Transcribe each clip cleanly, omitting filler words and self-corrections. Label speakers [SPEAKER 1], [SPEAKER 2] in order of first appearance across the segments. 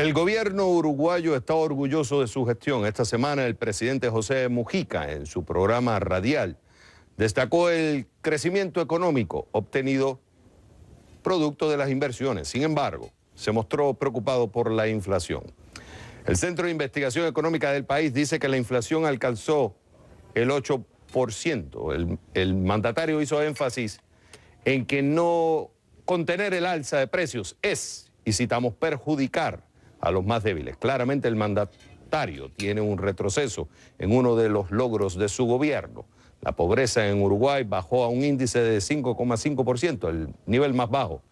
[SPEAKER 1] El gobierno uruguayo está orgulloso de su gestión. Esta semana el presidente José Mujica, en su programa radial, destacó el crecimiento económico obtenido producto de las inversiones. Sin embargo, se mostró preocupado por la inflación. El Centro de Investigación Económica del país dice que la inflación alcanzó el 8%. El mandatario hizo énfasis en que no contener el alza de precios es, y citamos, perjudicar a los más débiles. Claramente el mandatario tiene un retroceso en uno de los logros de su gobierno. La pobreza en Uruguay bajó a un índice de 5,5%, el nivel más bajo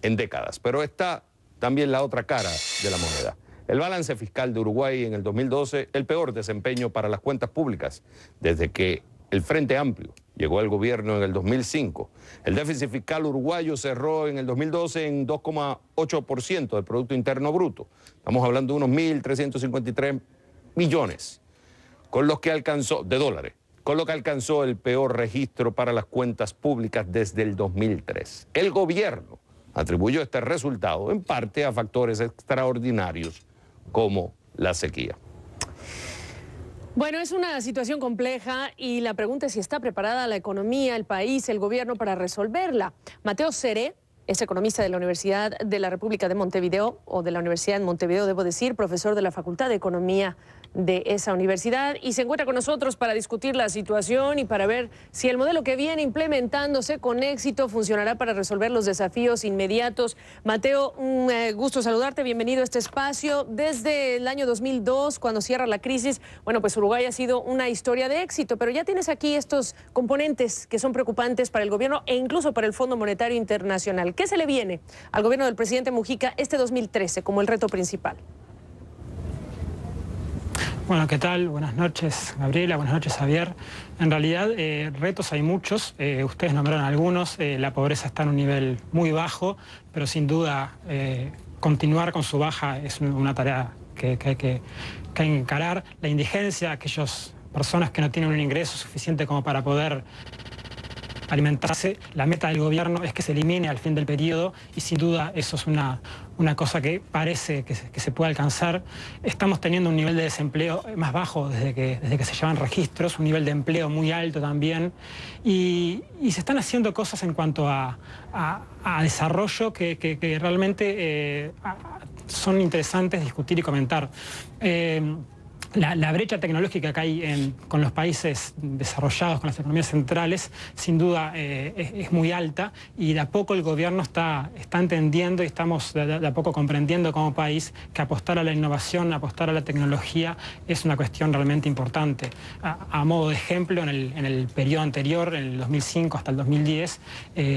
[SPEAKER 1] en décadas. Pero está también la otra cara de la moneda. El balance fiscal de Uruguay en el 2012, el peor desempeño para las cuentas públicas desde que el Frente Amplio llegó al gobierno en el 2005. El déficit fiscal uruguayo cerró en el 2012 en 2,8% del Producto Interno Bruto. Estamos hablando de unos 1.353 millones de dólares, con lo que alcanzó el peor registro para las cuentas públicas desde el 2003. El gobierno atribuyó este resultado en parte a factores extraordinarios como la sequía.
[SPEAKER 2] Bueno, es una situación compleja y la pregunta es si está preparada la economía, el país, el gobierno para resolverla. Mateo Seré es economista de la Universidad de la República de Montevideo, o de la Universidad de Montevideo, debo decir, profesor de la Facultad de Economía de esa universidad, y se encuentra con nosotros para discutir la situación y para ver si el modelo que viene implementándose con éxito funcionará para resolver los desafíos inmediatos. Mateo, un gusto saludarte, bienvenido a este espacio. Desde el año 2002, cuando cierra la crisis, bueno, pues Uruguay ha sido una historia de éxito, pero ya tienes aquí estos componentes que son preocupantes para el gobierno e incluso para el Fondo Monetario Internacional. ¿Qué se le viene al gobierno del presidente Mujica este 2013 como el reto principal?
[SPEAKER 3] Bueno, ¿qué tal? Buenas noches, Gabriela. Buenas noches, Javier. En realidad, retos hay muchos. Ustedes nombraron algunos. La pobreza está en un nivel muy bajo, pero sin duda continuar con su baja es una tarea que hay que encarar. La indigencia, aquellas personas que no tienen un ingreso suficiente como para poder alimentarse. La meta del gobierno es que se elimine al fin del periodo y sin duda eso es una cosa que parece que se puede alcanzar. Estamos teniendo un nivel de desempleo más bajo desde que se llevan registros, un nivel de empleo muy alto también y se están haciendo cosas en cuanto a desarrollo que realmente son interesantes discutir y comentar. La brecha tecnológica que hay con los países desarrollados, con las economías centrales, sin duda es muy alta y de a poco el gobierno está entendiendo y estamos de a poco comprendiendo como país que apostar a la innovación, apostar a la tecnología es una cuestión realmente importante. A modo de ejemplo, en el periodo anterior, en el 2005 hasta el 2010,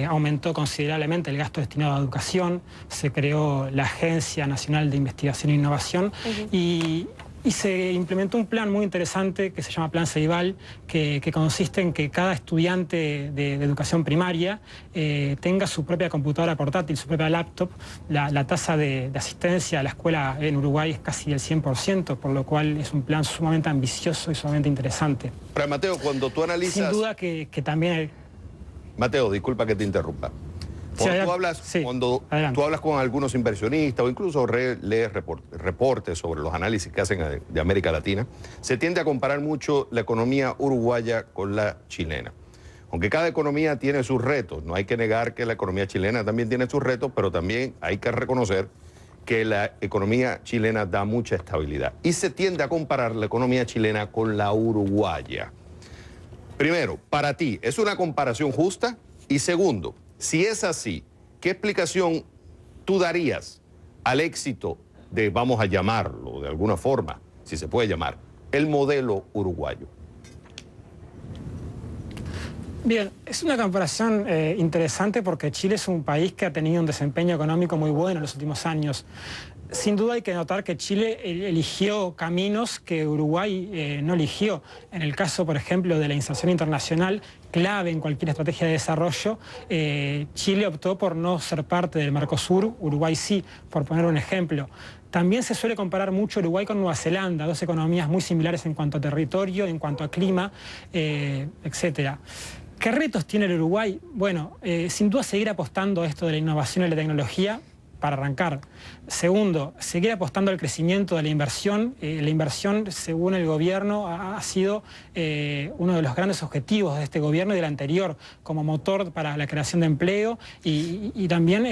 [SPEAKER 3] aumentó considerablemente el gasto destinado a educación, se creó la Agencia Nacional de Investigación e Innovación y se implementó un plan muy interesante que se llama Plan Ceibal, que consiste en que cada estudiante de educación primaria tenga su propia computadora portátil, su propia laptop. La tasa de asistencia a la escuela en Uruguay es casi el 100%, por lo cual es un plan sumamente ambicioso y sumamente interesante.
[SPEAKER 1] Pero Mateo, cuando tú analizas...
[SPEAKER 3] Sin duda que también hay...
[SPEAKER 1] Mateo, disculpa que te interrumpa. Cuando tú hablas con algunos inversionistas o incluso lees reportes sobre los análisis que hacen de América Latina, se tiende a comparar mucho la economía uruguaya con la chilena. Aunque cada economía tiene sus retos, no hay que negar que la economía chilena también tiene sus retos, pero también hay que reconocer que la economía chilena da mucha estabilidad. Y se tiende a comparar la economía chilena con la uruguaya. Primero, para ti, ¿es una comparación justa? Y segundo, si es así, ¿qué explicación tú darías al éxito de, vamos a llamarlo de alguna forma, si se puede llamar, el modelo uruguayo?
[SPEAKER 3] Bien, es una comparación interesante porque Chile es un país que ha tenido un desempeño económico muy bueno en los últimos años. Sin duda hay que notar que Chile eligió caminos que Uruguay no eligió. En el caso, por ejemplo, de la inserción internacional, clave en cualquier estrategia de desarrollo, Chile optó por no ser parte del Mercosur, Uruguay sí, por poner un ejemplo. También se suele comparar mucho Uruguay con Nueva Zelanda, dos economías muy similares en cuanto a territorio, en cuanto a clima, etcétera. ¿Qué retos tiene el Uruguay? Bueno, sin duda seguir apostando a esto de la innovación y la tecnología. para arrancar. Segundo, seguir apostando al crecimiento de la inversión. La inversión, según el gobierno, ha sido uno de los grandes objetivos de este gobierno y del anterior, como motor para la creación de empleo y también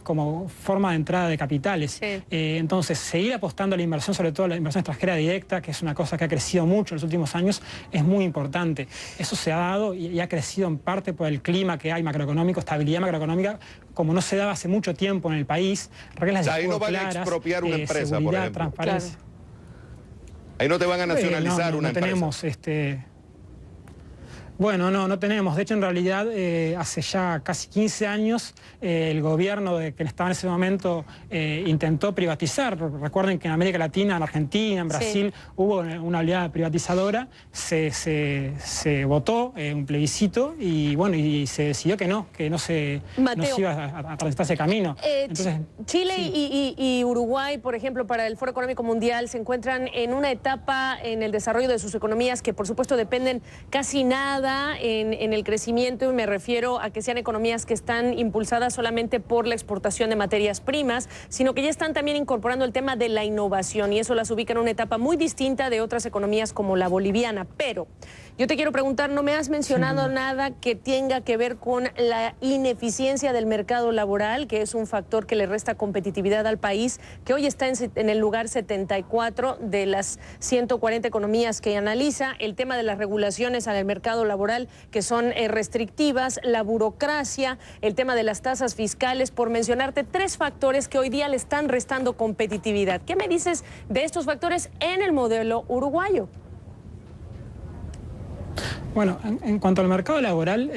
[SPEAKER 3] como forma de entrada de capitales. Sí. Entonces, seguir apostando a la inversión, sobre todo la inversión extranjera directa, que es una cosa que ha crecido mucho en los últimos años, es muy importante. Eso se ha dado y ha crecido en parte por el clima que hay macroeconómico, estabilidad macroeconómica, como no se daba hace mucho tiempo en el país, reglas de juego
[SPEAKER 1] ahí no van
[SPEAKER 3] claras,
[SPEAKER 1] a expropiar una empresa,
[SPEAKER 3] seguridad,
[SPEAKER 1] por ejemplo.
[SPEAKER 3] transparencia.
[SPEAKER 1] Claro. Ahí no te van a nacionalizar una empresa.
[SPEAKER 3] Tenemos Bueno, no tenemos. De hecho, en realidad, hace ya casi 15 años, el gobierno que estaba en ese momento intentó privatizar. Recuerden que en América Latina, en Argentina, en Brasil, sí, hubo una oleada privatizadora, se votó un plebiscito y bueno, y se decidió que no se iba a transitar ese camino.
[SPEAKER 2] Entonces, Chile sí, y Uruguay, por ejemplo, para el Foro Económico Mundial, se encuentran en una etapa en el desarrollo de sus economías que, por supuesto, dependen casi nada en el crecimiento, y me refiero a que sean economías que están impulsadas solamente por la exportación de materias primas, sino que ya están también incorporando el tema de la innovación, y eso las ubica en una etapa muy distinta de otras economías como la boliviana. Pero yo te quiero preguntar, no me has mencionado nada que tenga que ver con la ineficiencia del mercado laboral, que es un factor que le resta competitividad al país, que hoy está en el lugar 74 de las 140 economías que analiza, el tema de las regulaciones al mercado laboral que son restrictivas, la burocracia, el tema de las tasas fiscales, por mencionarte 3 factores que hoy día le están restando competitividad. ¿Qué me dices de estos factores en el modelo uruguayo?
[SPEAKER 3] Bueno, en cuanto al mercado laboral,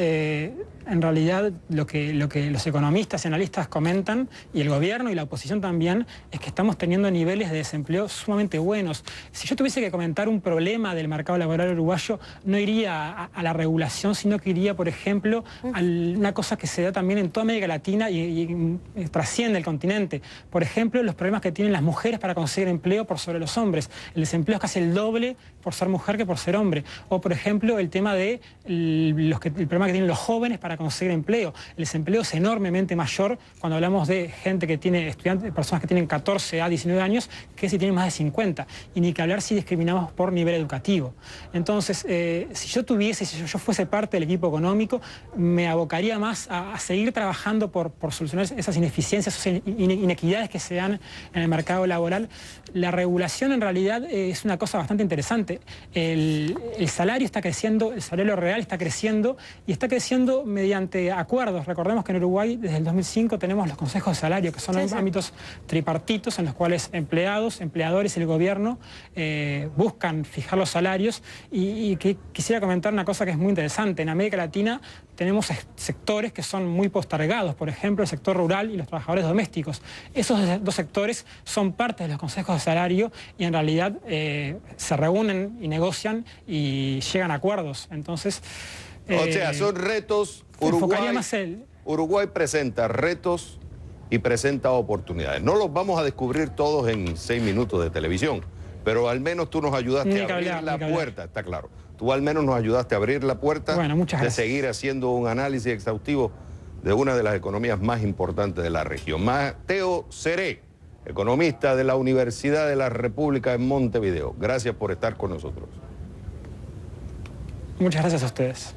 [SPEAKER 3] en realidad lo que los economistas y analistas comentan, y el gobierno y la oposición también, es que estamos teniendo niveles de desempleo sumamente buenos. Si yo tuviese que comentar un problema del mercado laboral uruguayo, no iría a la regulación, sino que iría, por ejemplo, a una cosa que se da también en toda América Latina y trasciende el continente. Por ejemplo, los problemas que tienen las mujeres para conseguir empleo por sobre los hombres. El desempleo es casi el doble por ser mujer que por ser hombre. O, por ejemplo, el tema de el problema que tienen los jóvenes para conseguir empleo. El desempleo es enormemente mayor cuando hablamos de gente que tiene estudiantes, personas que tienen 14 a 19 años, que si tienen más de 50. Y ni que hablar si discriminamos por nivel educativo. Entonces, si yo fuese parte del equipo económico, me abocaría más a seguir trabajando por solucionar esas ineficiencias, esas inequidades que se dan en el mercado laboral. La regulación en realidad es una cosa bastante interesante. El salario está creciendo, el salario real está creciendo y está creciendo mediante acuerdos. Recordemos que en Uruguay desde el 2005 tenemos los consejos de salario, que son ámbitos tripartitos en los cuales empleados, empleadores y el gobierno buscan fijar los salarios y que quisiera comentar una cosa que es muy interesante. En América Latina tenemos sectores que son muy postergados, por ejemplo el sector rural y los trabajadores domésticos. Esos 2 sectores son parte de los consejos de salario y en realidad se reúnen y negocian y llegan a acuerdos. Entonces,
[SPEAKER 1] o sea, son retos. Uruguay presenta retos y presenta oportunidades. No los vamos a descubrir todos en 6 minutos de televisión, pero al menos tú nos ayudaste a abrir la puerta, está claro. Tú al menos nos ayudaste a abrir la puerta de seguir haciendo un análisis exhaustivo de una de las economías más importantes de la región. Mateo Seré, economista de la Universidad de la República en Montevideo. Gracias por estar con nosotros.
[SPEAKER 3] Muchas gracias a ustedes.